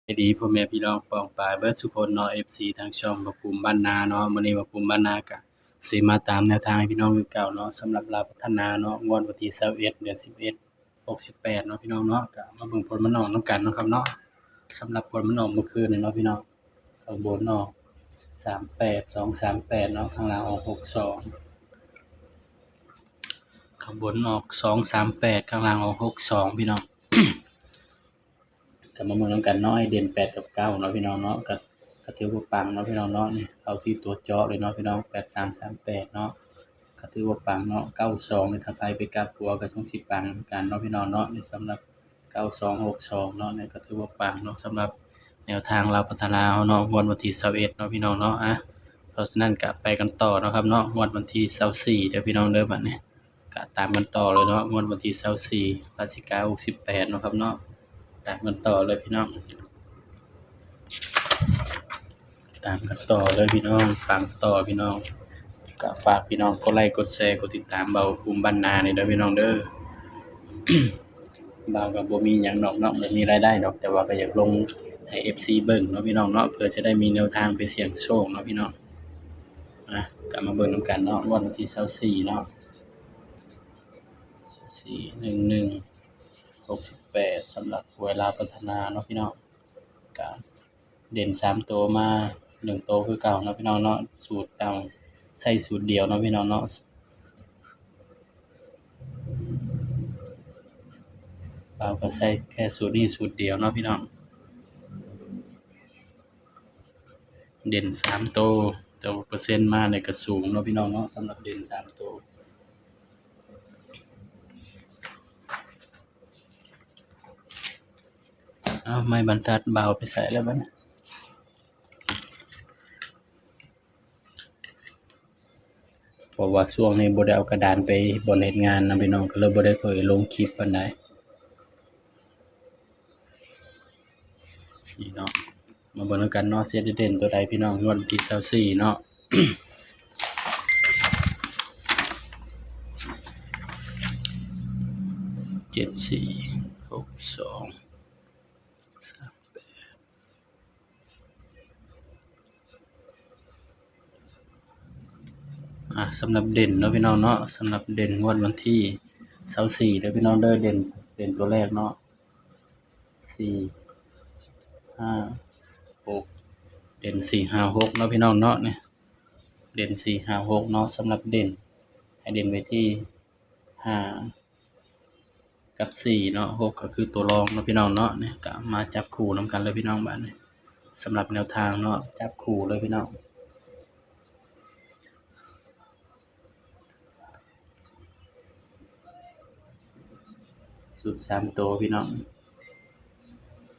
สวัสดีพ่อแม่พี่น้องป้องปายเบิดสุคนเนาะ FC ทางช่องบ่ภูมิบ้านนาเนาะมื้อนี้บ่ภูมิบ้านนาก็สิมาตามแนวทางให้พี่น้องคือเก่าเนาะสำหรับลาวพัฒนาเนาะงวดวันที่21เดือน11 68เนาะพี่น้องเนาะก็มาเบิ่งผลมันออกนำกันเนาะครับเนาะสำหรับผลมันออกเมื่อคืนนี่เนาะพี่น้องข้างบนออก38 238เนาะข้างล่างออก62ข้างบนออก238ข้างล่างออก62พี่น้อง ก็มาเบิ่งนำกันเนาะให้เด่น8กับ9เนาะพี่น้องเนาะก็ถือว่าปังเนาะพี่น้องเนาะนี่เข้าที่ตัวเจาะเลยเนาะพี่น้อง8338เนาะก็ถือว่าปังเนาะ92นี่ถ้าใครไปกลับหัวก็คงสิปังเหมือนกันเนาะพี่น้องเนาะนี่สำหรับ9262เนาะนี่ก็ถือว่าปังเนาะสำหรับแนวทางลาวพัฒนาเฮาเนาะงวดวันที่21เนาะพี่น้องเนาะเพราะฉะนั้นก็ไปกันต่อเนาะครับเนาะงวดวันที่24เด้อพี่น้องเด้อบัดนี้ก็ตามกันต่อเลยเนาะงวดวันที่24พฤศจิกายน68เนาะครับเนาะตามกันต่อเลยพี่น้องตามกันต่อเลยพี่น้องฟังต่อพี่น้องก็ฝากพี่น้องกดไลค์กดแชร์กดติดตามเบาภูมิบ้านนานี่เด้อพี่น้องเด้อ เบาก็บ่มีหยังดอกเนาะบ่มีรายได้ดอกแต่ว่าก็อยากลงให้ FC เบิ่งเนาะพี่น้องเนาะเพื่อจะได้มีแนวทางไปเสี่ยงโชคเนาะพี่น้องก็มาเบิ่งนำกันเนาะงวดวันที่24เนาะ1168สำหรับเวลาพัฒนาเนาะพี่น้องก็เด่น3ตัวมา1ตัวคือเก่าเนาะพี่น้องเนาะสูตรเก่าใช้สูตรเดียวเนาะพี่น้องเนาะเราก็ใช้แค่สูตรนี้สูตรเดียวเนาะพี่น้องเด่น3ตัวแต่ว่าเปอร์เซ็นต์มาเนี่ยก็สูงเนาะพี่น้องเนาะสำหรับเด่น3ตัวไม้บรรทัดเบาไปใส่แล้วบัดนี้เพราะว่าช่วงนี้บ่ได้เอากระดานไปบ่เฮ็ดงานนะพี่น้องก็เลยบ่ได้ค่อยลงคลิปปานใดนี่เนาะมาเบิ่งนำกันเนาะเสียเด่นตัวใดพี่น้องงวดวันที่24เนาะ 7462สำหรับเด่นเนาะพี่น้องเนาะสำหรับเด่นงวดวันที่24เด้อพี่น้องเด้อเด่นตัวแรกเนาะ4 5 6เด่น4 5 6เนาะพี่น้องเนาะเนี่ยเด่น4 5 6เนาะสำหรับเด่นให้เด่นไว้ที่5กับ4เนาะ6ก็คือตัวรองเนาะพี่น้องเนาะเนี่ยก็มาจับคู่นำกันเลยพี่น้องบัดนี้สำหรับแนวทางเนาะจับคู่เลยพี่น้องสุด3ตัวพี่น้อง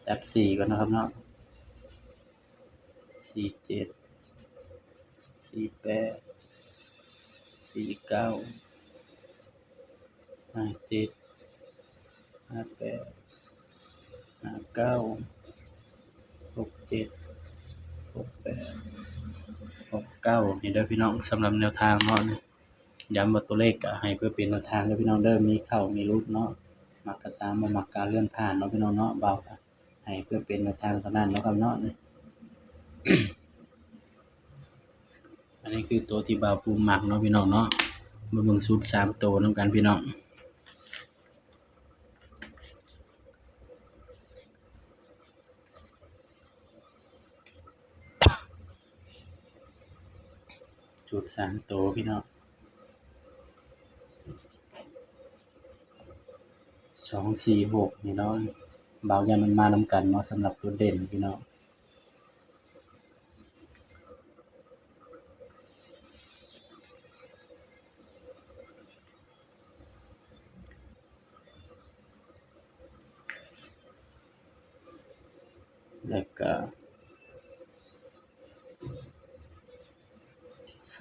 จับ4ก่อนนะครับเนาะ47 48 49 57 58 59 67 68 69นี่เด้อพี่น้องสำหรับแนวทางเนาะย้ำว่าตัวเลขก็ให้เพื่อเป็นแนวทางเด้อพี่น้องเด้อมีเข้ามีหลุดเนาะมักก็ตามบ่มักก็เลื่อนผ่านเนาะพี่น้องเนาะเบาก็ให้เพื่อเป็นแนวทางเท่านั้นเนาะครับเนาะ อันนี้คือตัวที่บ่าวภูมิมักเนาะพี่น้องเนาะมาเบิ่งสูตร3ตัวนำกันพี่น้องสูตร3ตัวพี่น้อง2 4 6นี่เนาะบ่าวยันมันมานำกันเนาะสำหรับตัวเด่นพี่น้องแล้วก็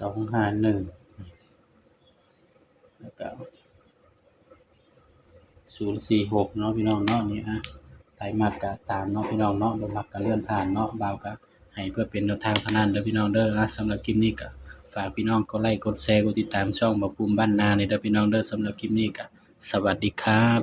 251แล้วก็046เนาะพี่น้องเนาะนี่ไผมักก็ตามเนาะพี่น้องเนาะบ่มักก็เลื่อนผ่านเนาะบ่าวก็ให้เพื่อเป็นแนวทางเท่านั้นเด้อพี่น้องเด้อสำหรับคลิปนี้ก็ฝากพี่น้องกดไลค์กดแชร์กดติดตามช่องบ่าวภูมิบ้านนานี่เด้อพี่น้องเด้อสำหรับคลิปนี้ก็สวัสดีครับ